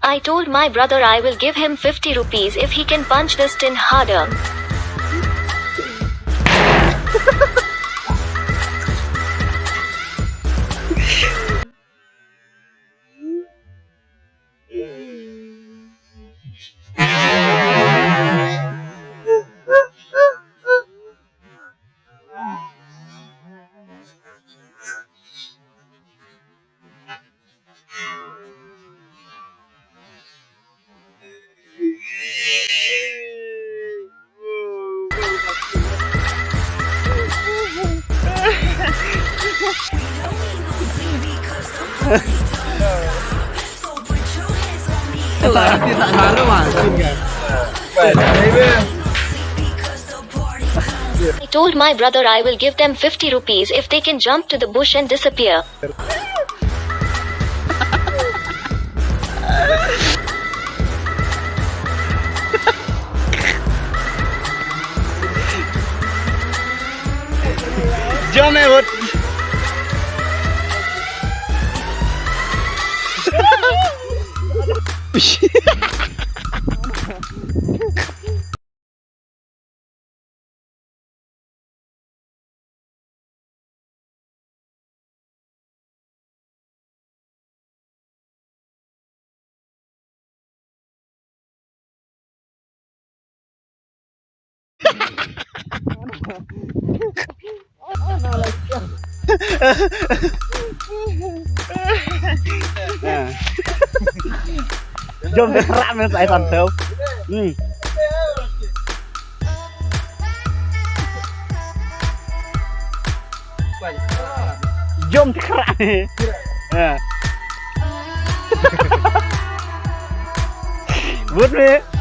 I told my brother I will give him 50 rupees if he can punch this tin harder. I told my brother I will give them 50 rupees if they can jump to the bush and disappear. Jom eh, Bud. Jom dikerak men saya santai. Jom dikerak ni. Bud ni.